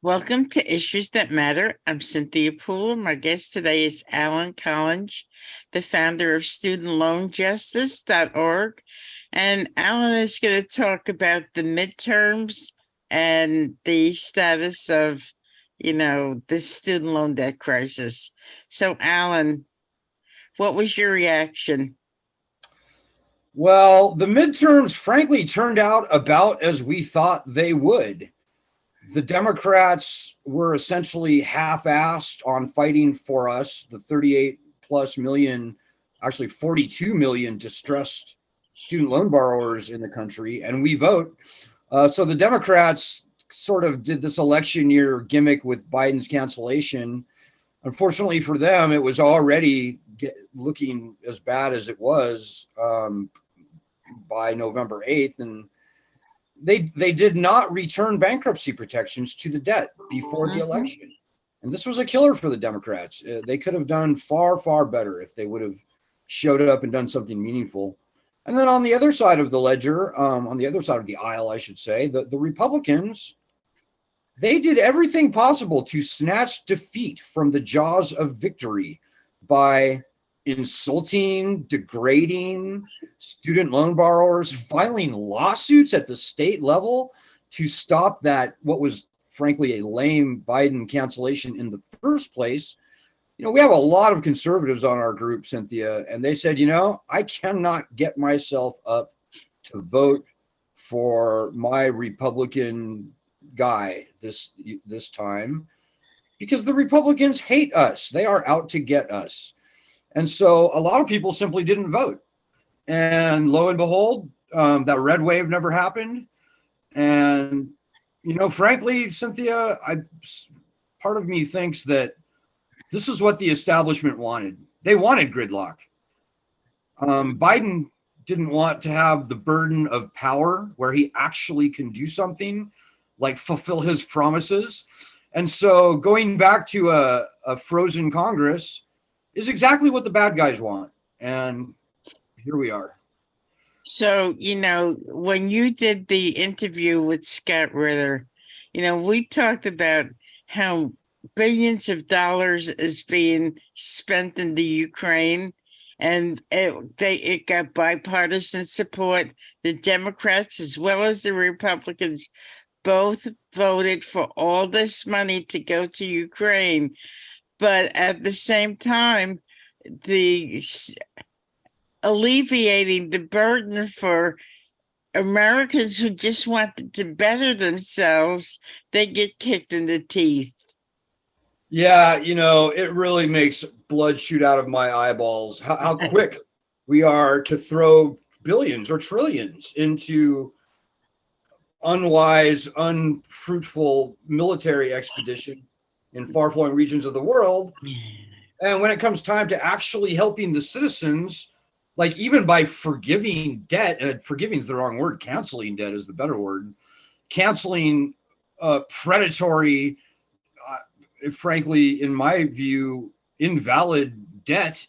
Welcome to Issues That Matter. I'm Cynthia Poole. My guest today is Alan Collinge, the founder of StudentLoanJustice.org. And Alan is going to talk about the midterms and the status of, the student loan debt crisis. So, Alan, what was your reaction? Well, the midterms, frankly, turned out about as we thought they would. The Democrats were essentially half-assed on fighting for us, the 38 plus million, actually 42 million distressed student loan borrowers in the country, and we vote. So the Democrats sort of did this election year gimmick with Biden's cancellation. Unfortunately for them, it was already looking as bad as it was by November 8th, and they did not return bankruptcy protections to the debt before the election. And this was a killer for the Democrats. They could have done far, far better if they would have showed up and done something meaningful. And then on the other side of the ledger, on the other side of the aisle, I should say, the Republicans, they did everything possible to snatch defeat from the jaws of victory by insulting, degrading student loan borrowers, filing lawsuits at the state level to stop that, what was frankly a lame Biden cancellation in the first place. We have a lot of conservatives on our group, Cynthia, and they said, I cannot get myself up to vote for my Republican guy this time because the Republicans hate us. They are out to get us. And so a lot of people simply didn't vote. And lo and behold, that red wave never happened. And, frankly, Cynthia, part of me thinks that this is what the establishment wanted. They wanted gridlock. Biden didn't want to have the burden of power where he actually can do something like fulfill his promises. And so going back to a frozen Congress is exactly what the bad guys want. And here we are. So, when you did the interview with Scott Ritter, we talked about how billions of dollars is being spent in the Ukraine, and it got bipartisan support. The Democrats as well as the Republicans both voted for all this money to go to Ukraine. But at the same time, the alleviating the burden for Americans who just wanted to better themselves, they get kicked in the teeth. Yeah, it really makes blood shoot out of my eyeballs how quick we are to throw billions or trillions into unwise, unfruitful military expeditions in far-flung regions of the world. And when it comes time to actually helping the citizens, like even by forgiving debt, and forgiving is the wrong word, canceling debt is the better word, canceling predatory, frankly, in my view, invalid debt,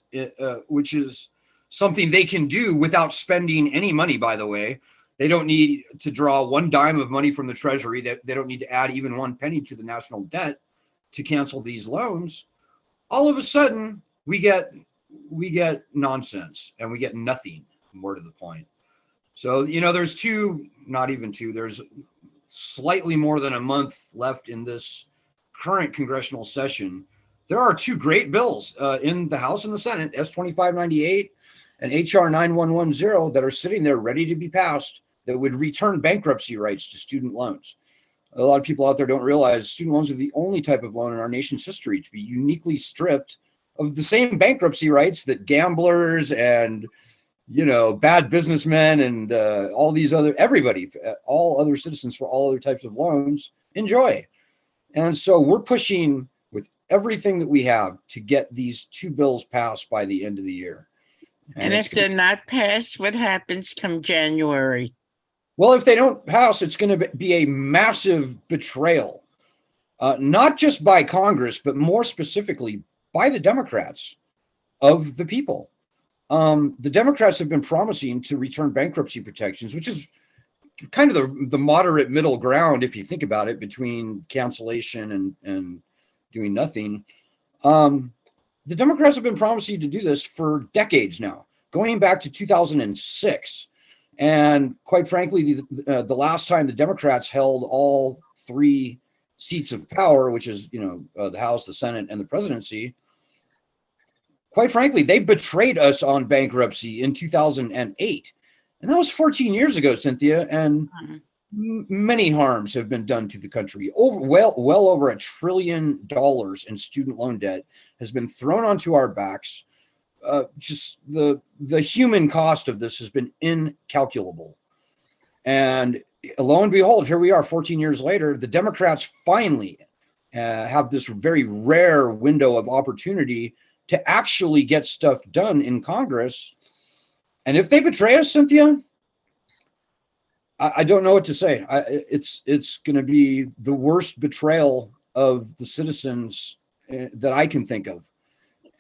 which is something they can do without spending any money, by the way. They don't need to draw one dime of money from the Treasury. They don't need to add even one penny to the national debt to cancel these loans. All of a sudden, we get nonsense and we get nothing, more to the point. So, there's there's slightly more than a month left in this current congressional session. There are two great bills in the House and the Senate, S-2598 and HR 9110, that are sitting there ready to be passed that would return bankruptcy rights to student loans. A lot of people out there don't realize student loans are the only type of loan in our nation's history to be uniquely stripped of the same bankruptcy rights that gamblers and, bad businessmen and all other citizens for all other types of loans enjoy. And so we're pushing with everything that we have to get these two bills passed by the end of the year. And if they're not passed, what happens come January? Well, if they don't pass, it's going to be a massive betrayal, not just by Congress, but more specifically by the Democrats of the people. The Democrats have been promising to return bankruptcy protections, which is kind of the moderate middle ground, if you think about it, between cancellation and doing nothing. The Democrats have been promising to do this for decades now, going back to 2006. And quite frankly, the last time the Democrats held all three seats of power, which is, the House, the Senate, and the presidency, quite frankly, they betrayed us on bankruptcy in 2008. And that was 14 years ago, Cynthia. And many harms have been done to the country. Well over $1 trillion in student loan debt has been thrown onto our backs. Just the human cost of this has been incalculable. And lo and behold, here we are 14 years later. The Democrats finally have this very rare window of opportunity to actually get stuff done in Congress. And if they betray us, Cynthia, I don't know what to say. It's going to be the worst betrayal of the citizens that I can think of.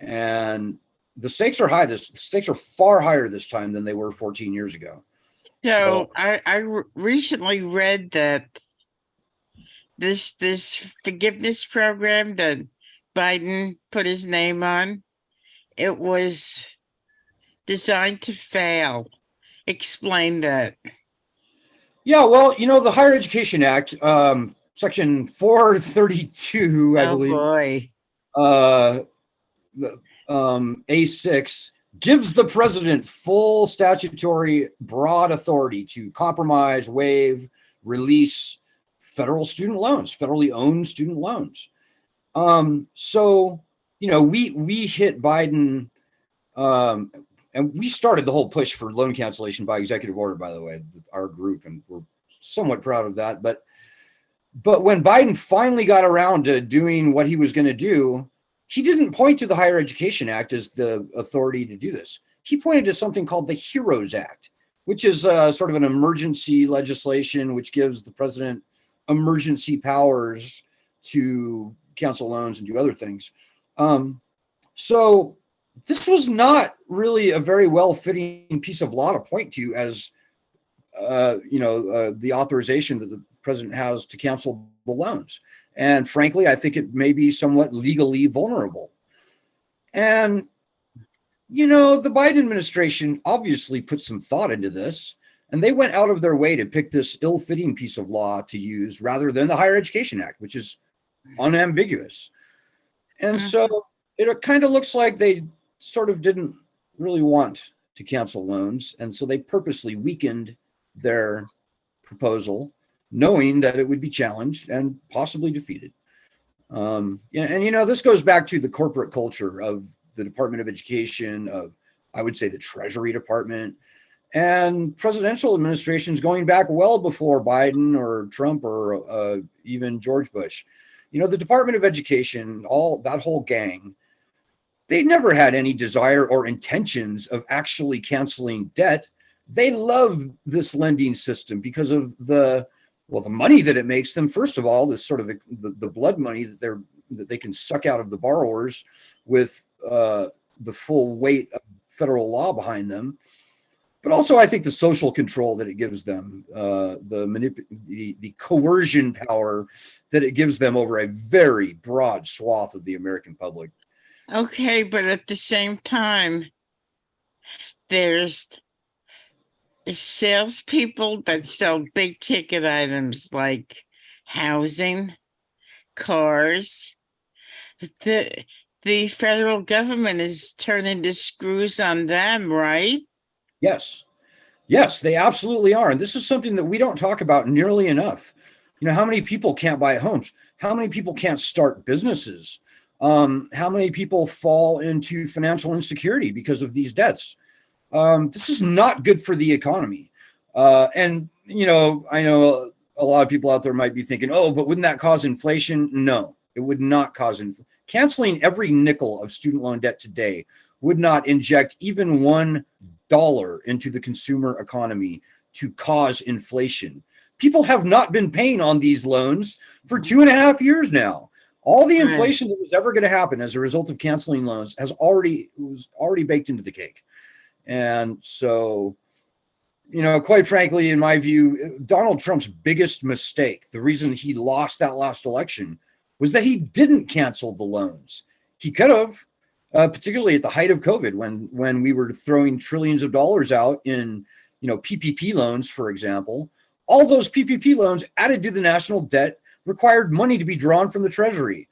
And the stakes are high. The stakes are far higher this time than they were 14 years ago. So I recently read that this forgiveness program that Biden put his name on, it was designed to fail. Explain that. Yeah, well, the Higher Education Act, Section 432, I believe. Oh boy. A6 gives the president full statutory broad authority to compromise, waive, release federal student loans, federally owned student loans. So, we hit Biden, and we started the whole push for loan cancellation by executive order, by the way, our group, and we're somewhat proud of that. But when Biden finally got around to doing what he was going to do, he didn't point to the Higher Education Act as the authority to do this. He pointed to something called the HEROES Act, which is sort of an emergency legislation which gives the president emergency powers to cancel loans and do other things. So this was not really a very well-fitting piece of law to point to as, the authorization that the president has to cancel the loans. And frankly, I think it may be somewhat legally vulnerable. And, the Biden administration obviously put some thought into this, and they went out of their way to pick this ill-fitting piece of law to use rather than the Higher Education Act, which is unambiguous. And so it kind of looks like they sort of didn't really want to cancel loans. And so they purposely weakened their proposal, knowing that it would be challenged and possibly defeated. And this goes back to the corporate culture of the Department of Education, of, I would say, the Treasury Department, and presidential administrations going back well before Biden or Trump or even George Bush. The Department of Education, all that whole gang, they never had any desire or intentions of actually canceling debt. They love this lending system because of the money that it makes them. First of all, this sort of the blood money that they can suck out of the borrowers with the full weight of federal law behind them. But also, I think the social control that it gives them, the coercion power that it gives them over a very broad swath of the American public. Okay, but at the same time, there's salespeople that sell big ticket items like housing, cars. The federal government is turning the screws on them, right? Yes, they absolutely are. And this is something that we don't talk about nearly enough. How many people can't buy homes? How many people can't start businesses? How many people fall into financial insecurity because of these debts? This is not good for the economy. And, I know a lot of people out there might be thinking, oh, but wouldn't that cause inflation? No, it would not cause inflation. Canceling every nickel of student loan debt today would not inject even $1 into the consumer economy to cause inflation. People have not been paying on these loans for 2.5 years now. All the inflation that was ever going to happen as a result of canceling loans was already baked into the cake. And so, quite frankly, in my view, Donald Trump's biggest mistake, the reason he lost that last election, was that he didn't cancel the loans. He could have, particularly at the height of COVID, when we were throwing trillions of dollars out in, PPP loans, for example. All those PPP loans added to the national debt required money to be drawn from the Treasury.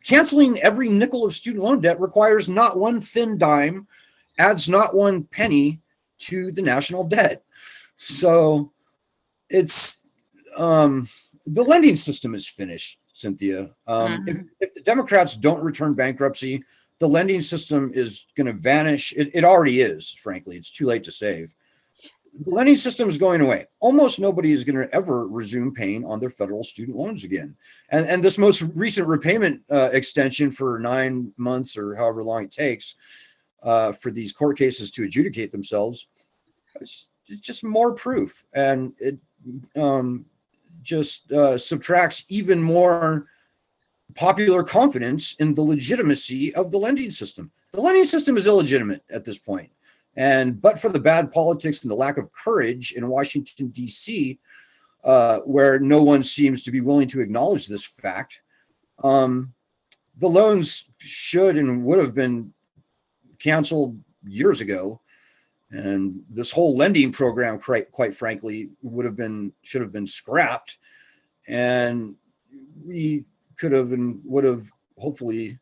Canceling every nickel of student loan debt requires not one thin dime, adds not one penny to the national debt. So it's the lending system is finished, Cynthia. If the Democrats don't return bankruptcy, the lending system is going to vanish. It already is, frankly. It's too late to save. The lending system is going away. Almost nobody is going to ever resume paying on their federal student loans again. And this most recent repayment extension for 9 months or however long it takes for these court cases to adjudicate themselves, it's just more proof. And it just subtracts even more popular confidence in the legitimacy of the lending system. The lending system is illegitimate at this point. But for the bad politics and the lack of courage in Washington, D.C., where no one seems to be willing to acknowledge this fact, the loans should and would have been canceled years ago. And this whole lending program, quite frankly, should have been scrapped. And we could have and would have hopefully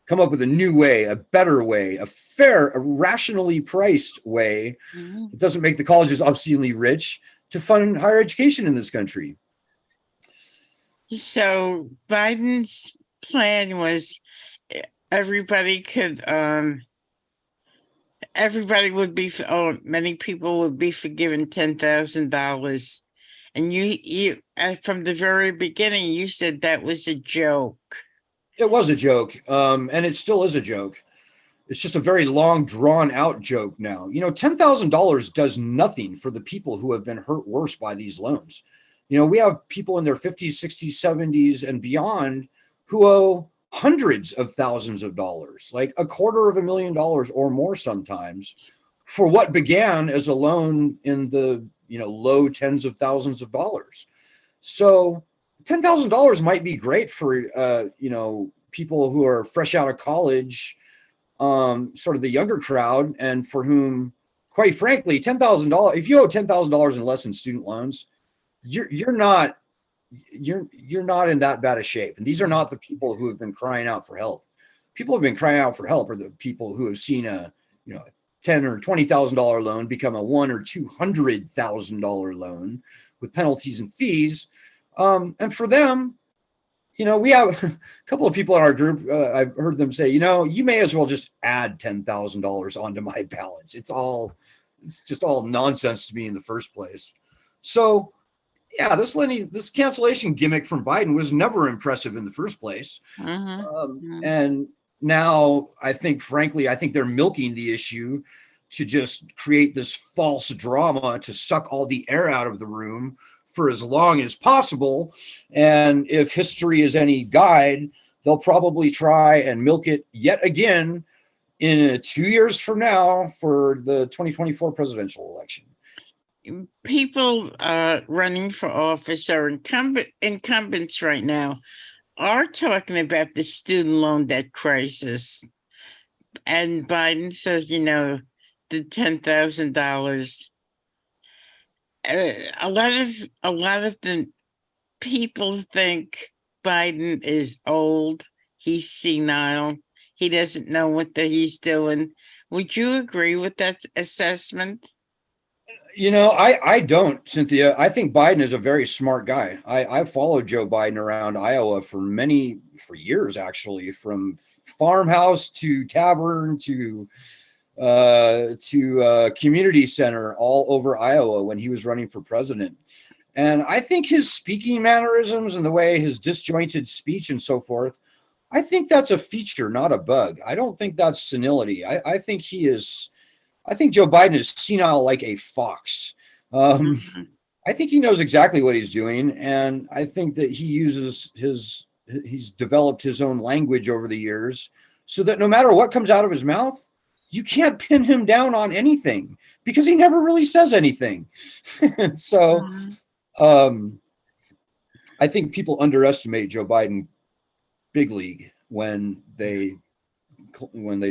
come up with a new way, a better way, a fair, a rationally priced way that doesn't make the colleges obscenely rich to fund higher education in this country. So Biden's plan was everybody would be, many people would be forgiven $10,000. And you from the very beginning, you said that was a joke. It was a joke, and it still is a joke. It's just a very long, drawn-out joke now. $10,000 does nothing for the people who have been hurt worse by these loans. We have people in their 50s, 60s, 70s, and beyond who owe hundreds of thousands of dollars, like $250,000 or more sometimes, for what began as a loan in the low tens of thousands of dollars. So $10,000 might be great for people who are fresh out of college, sort of the younger crowd, and for whom, quite frankly, $10,000. If you owe $10,000 in less in student loans, you're not in that bad a shape. And these are not the people who have been crying out for help. People who have been crying out for help are the people who have seen a $10,000 or $20,000 loan become a $100,000 or $200,000 loan with penalties and fees. And for them, we have a couple of people in our group. I've heard them say, you may as well just add $10,000 onto my balance. It's just all nonsense to me in the first place. So, yeah, this cancellation gimmick from Biden was never impressive in the first place. And now I think they're milking the issue to just create this false drama to suck all the air out of the room for as long as possible. And if history is any guide, they'll probably try and milk it yet again in 2 years from now for the 2024 presidential election. People running for office or incumbents right now are talking about the student loan debt crisis. And Biden says, the $10,000. A lot of the people think Biden is old. He's senile. He doesn't know what he's doing. Would you agree with that assessment? I don't, Cynthia. I think Biden is a very smart guy. I followed Joe Biden around Iowa for years, actually, from farmhouse to tavern to community center all over Iowa when he was running for president. And I think his speaking mannerisms and the way his disjointed speech and so forth, I think that's a feature, not a bug. I don't think that's senility. I think Joe Biden is senile like a fox. I think he knows exactly what he's doing. And I think that he's developed his own language over the years so that no matter what comes out of his mouth, you can't pin him down on anything because he never really says anything. So Mhm. I think people underestimate Joe Biden big league when they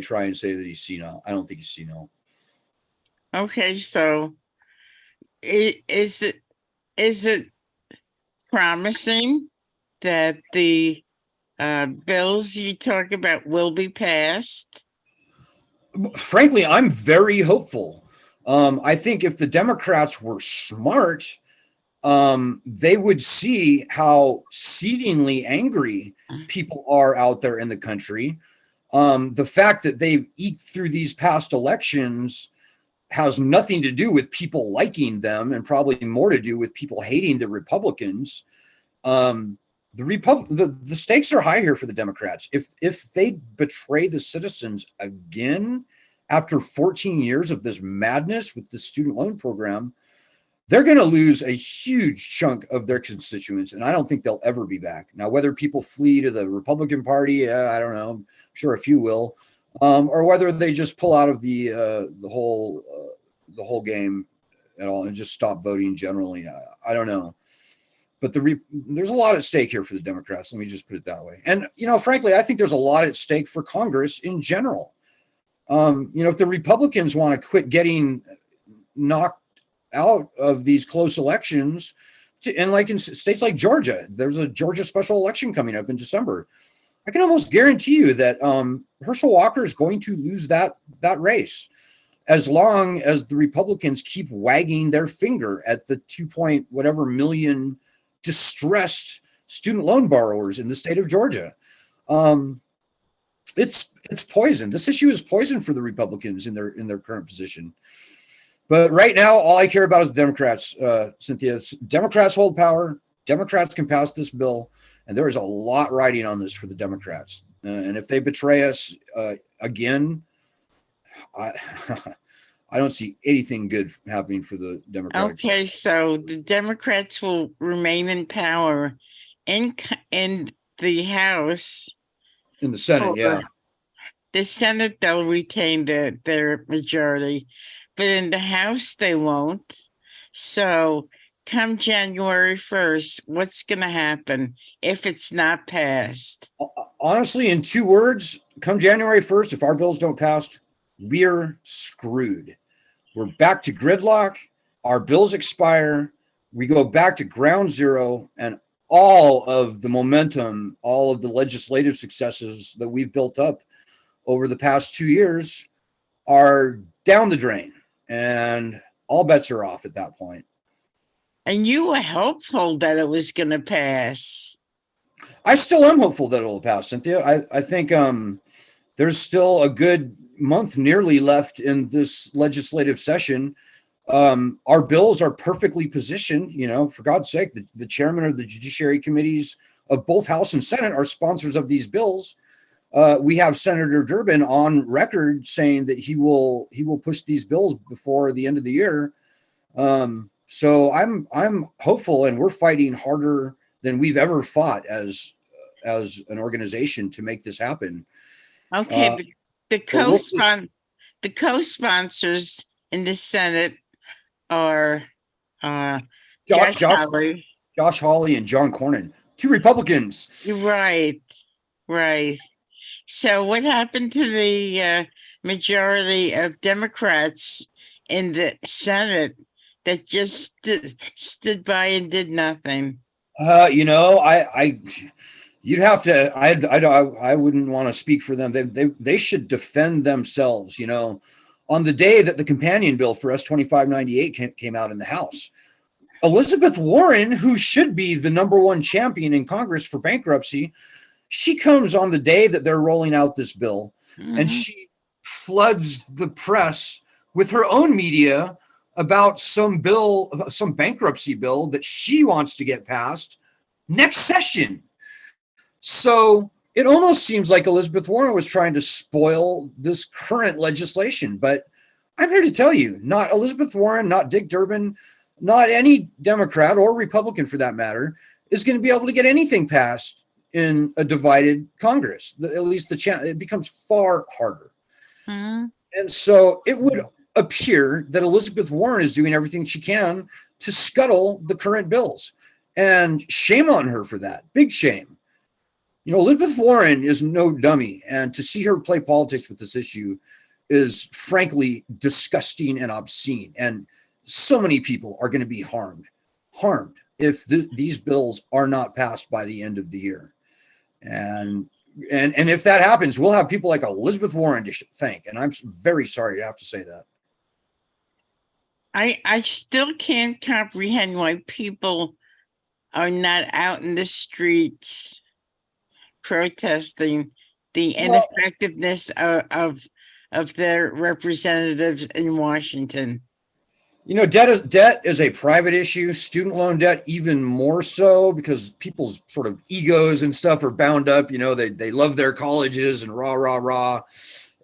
try and say that he's senile. I don't think he's senile. Okay, so is it promising that the bills you talk about will be passed? Frankly, I'm very hopeful. I think if the Democrats were smart, they would see how exceedingly angry people are out there in the country. The fact that they've eked through these past elections has nothing to do with people liking them, and probably more to do with people hating the Republicans. The stakes are high here for the Democrats. If they betray the citizens again after 14 years of this madness with the student loan program, they're going to lose a huge chunk of their constituents, and I don't think they'll ever be back. Now, whether people flee to the Republican Party, I don't know. I'm sure a few will, or whether they just pull out of the whole game at all and just stop voting generally. I don't know. But there's a lot at stake here for the Democrats. Let me just put it that way. And frankly, I think there's a lot at stake for Congress in general. If the Republicans want to quit getting knocked out of these close elections, and like in states like Georgia, there's a Georgia special election coming up in December. I can almost guarantee you that Herschel Walker is going to lose that race, as long as the Republicans keep wagging their finger at the 2 whatever million distressed student loan borrowers in the state of Georgia. It's poison. This issue is poison for the Republicans in their current position. But right now, all I care about is the Democrats, Cynthia. Democrats hold power. Democrats can pass this bill, and there is a lot riding on this for the Democrats. And if they betray us again, I I don't see anything good happening for the Democratic Party. Okay, so the Democrats will remain in power in the House. In the Senate, yeah. The Senate, they'll retain their majority, but in the House, they won't. So come January 1st, what's going to happen if it's not passed? Honestly, in 2 words, come January 1st, if our bills don't pass, we're screwed. We're back to gridlock. Our bills expire. We go back to ground zero, and all of the momentum, all of the legislative successes that we've built up over the past 2 years are down the drain, and all bets are off at that point. And you were hopeful that it was going to pass. I still am hopeful that it'll pass, Cynthia. I think there's still a good month nearly left in this legislative session. Our bills are perfectly positioned. For God's sake, the chairman of the judiciary committees of both House and Senate are sponsors of these bills. We have Senator Durbin on record saying that he will push these bills before the end of the year. So I'm hopeful, and we're fighting harder than we've ever fought as an organization to make this happen. Okay, the co-sponsors in the Senate are Josh Hawley and John Cornyn, 2 Republicans. Right. So what happened to the majority of Democrats in the Senate that just stood by and did nothing? You'd have to. I wouldn't want to speak for them. They should defend themselves. On the day that the companion bill for S-2598 came out in the House, Elizabeth Warren, who should be the #1 champion in Congress for bankruptcy, she comes on the day that they're rolling out this bill, and she floods the press with her own media about some bankruptcy bill that she wants to get passed next session. So it almost seems like Elizabeth Warren was trying to spoil this current legislation. But I'm here to tell you, not Elizabeth Warren, not Dick Durbin, not any Democrat or Republican for that matter, is going to be able to get anything passed in a divided Congress. At least it becomes far harder. And so it would appear that Elizabeth Warren is doing everything she can to scuttle the current bills. And shame on her for that. Big shame. You know, Elizabeth Warren is no dummy. And to see her play politics with this issue is frankly disgusting and obscene. And so many people are going to be harmed if these bills are not passed by the end of the year. And if that happens, we'll have people like Elizabeth Warren to thank. And I'm very sorry to have to say that. I still can't comprehend why people are not out in the streets protesting the Well, ineffectiveness of their representatives in Washington. you know, debt is a private issue. Student loan debt even more so, because people's sort of egos and stuff are bound up. You know, they love their colleges and rah rah rah,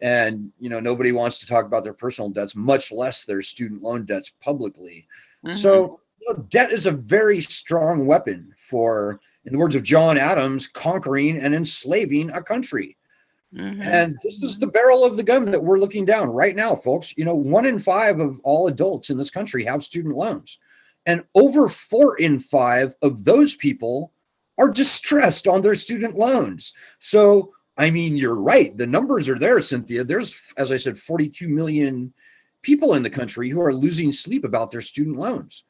and you know nobody wants to talk about their personal debts, much less their student loan debts publicly. So you know, debt is a very strong weapon for, in the words of John Adams, conquering and enslaving a country. And this is the barrel of the gun that we're looking down right now, folks. You know, 1 in 5 of all adults in this country have student loans. And over 4 in 5 of those people are distressed on their student loans. So, I mean, you're right. The numbers are there, Cynthia. There's, as I said, 42 million people in the country who are losing sleep about their student loans.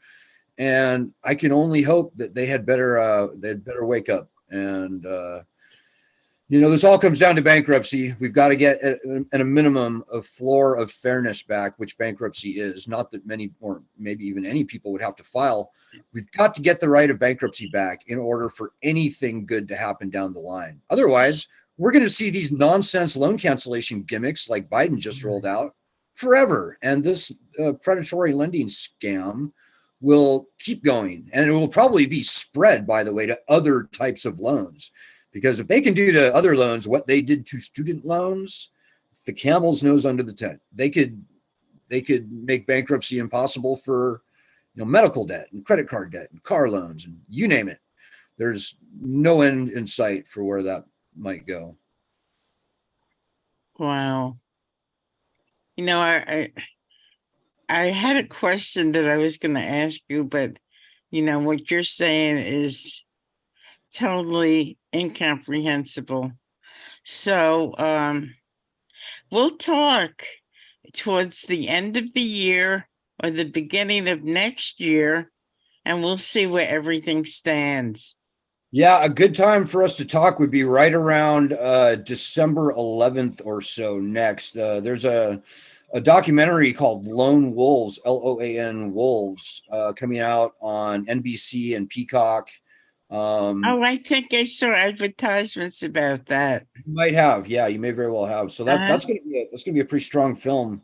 And I can only hope that they'd better wake up. And, you know, this all comes down to bankruptcy. We've got to get at a minimum a floor of fairness back, which bankruptcy is. Not that many, or maybe even any people would have to file. We've got to get the right of bankruptcy back in order for anything good to happen down the line. Otherwise, we're going to see these nonsense loan cancellation gimmicks like Biden just rolled out forever. And this predatory lending scam will keep going. And it will probably be spread, by the way, to other types of loans. Because if they can do to other loans what they did to student loans, it's the camel's nose under the tent. They could make bankruptcy impossible for, you know, medical debt and credit card debt and car loans and you name it. There's no end in sight for where that might go. Wow. You know, I had a question that I was going to ask you, but you know what you're saying is totally incomprehensible. So we'll talk towards the end of the year or the beginning of next year, and we'll see where everything stands. Yeah, a good time for us to talk would be right around December 11th or so next. There's a documentary called Lone Wolves, Loan Wolves, coming out on NBC and Peacock. Oh, I think I saw advertisements about that. You might have, yeah, you may very well have. So that's gonna be a pretty strong film,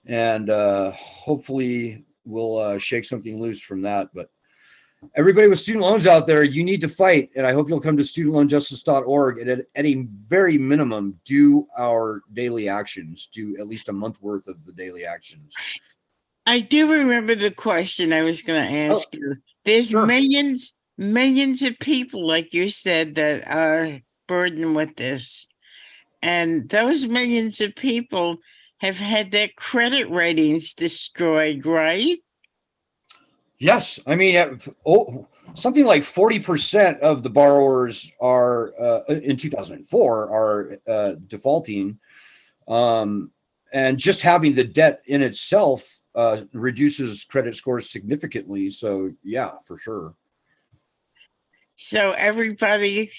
and hopefully we'll shake something loose from that. But everybody with student loans out there, you need to fight, and I hope you'll come to studentloanjustice.org and at a very minimum do our daily actions, do at least a month worth of the daily actions. I do remember the question I was going to ask you. There's sure. millions of people, like you said, that are burdened with this. And those millions of people have had their credit ratings destroyed, right? Yes. I mean, something like 40% of the borrowers are in 2004 are defaulting. And just having the debt in itself reduces credit scores significantly. So, yeah, for sure. So everybody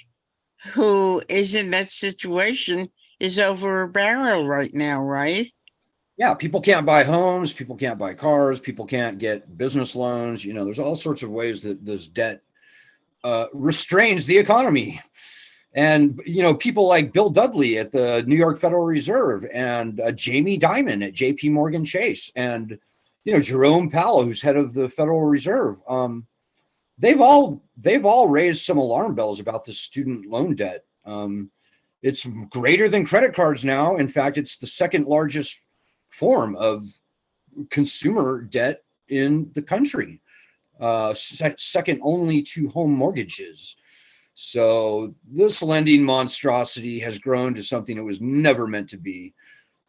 who is in that situation is over a barrel right now, right? Yeah, people can't buy homes, people can't buy cars, people can't get business loans. You know, there's all sorts of ways that this debt restrains the economy. And, you know, people like Bill Dudley at the New York Federal Reserve and Jamie Dimon at JP Morgan Chase and, you know, Jerome Powell, who's head of the Federal Reserve. They've all raised some alarm bells about the student loan debt. It's greater than credit cards now. In fact, it's the second largest form of consumer debt in the country, second only to home mortgages. So this lending monstrosity has grown to something it was never meant to be.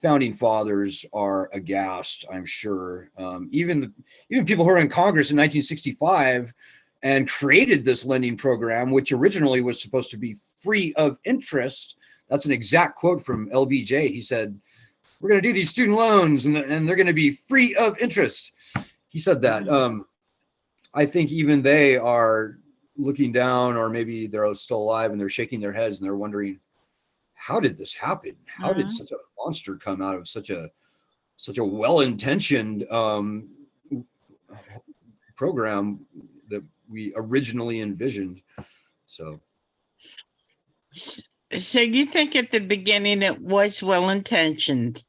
founding fathers are aghast, I'm sure. Even people who were in Congress in 1965 and created this lending program, which originally was supposed to be free of interest. That's an exact quote from LBJ. He said, "We're going to do these student loans, and they're going to be free of interest." He said that. I think even they are looking down, or maybe they're still alive and they're shaking their heads and they're wondering, how did this happen? How did such a monster come out of such a well-intentioned program that we originally envisioned? So you think at the beginning it was well-intentioned?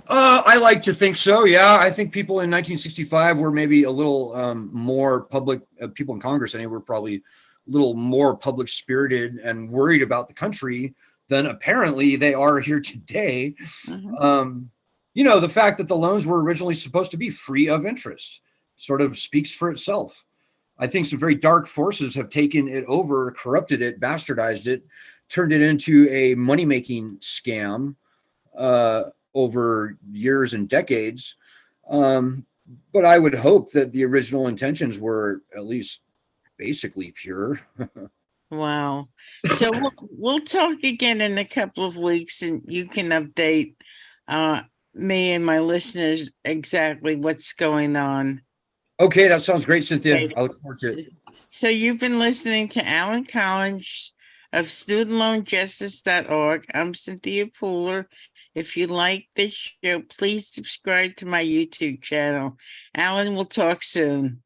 I like to think so. Yeah, I think people in 1965 were maybe a little more public. People in Congress, anyway, were probably a little more public spirited and worried about the country than apparently they are here today. The fact that the loans were originally supposed to be free of interest sort of speaks for itself. I think some very dark forces have taken it over, corrupted it, bastardized it, turned it into a money-making scam over years and decades. But I would hope that the original intentions were at least basically pure. Wow. So we'll talk again in a couple of weeks, and you can update me and my listeners exactly what's going on. Okay, that sounds great, Cynthia. I look forward to it. So you've been listening to Alan Collinge of StudentLoanJustice.org. I'm Cynthia Pooler. If you like this show, please subscribe to my YouTube channel. Alan, we'll talk soon.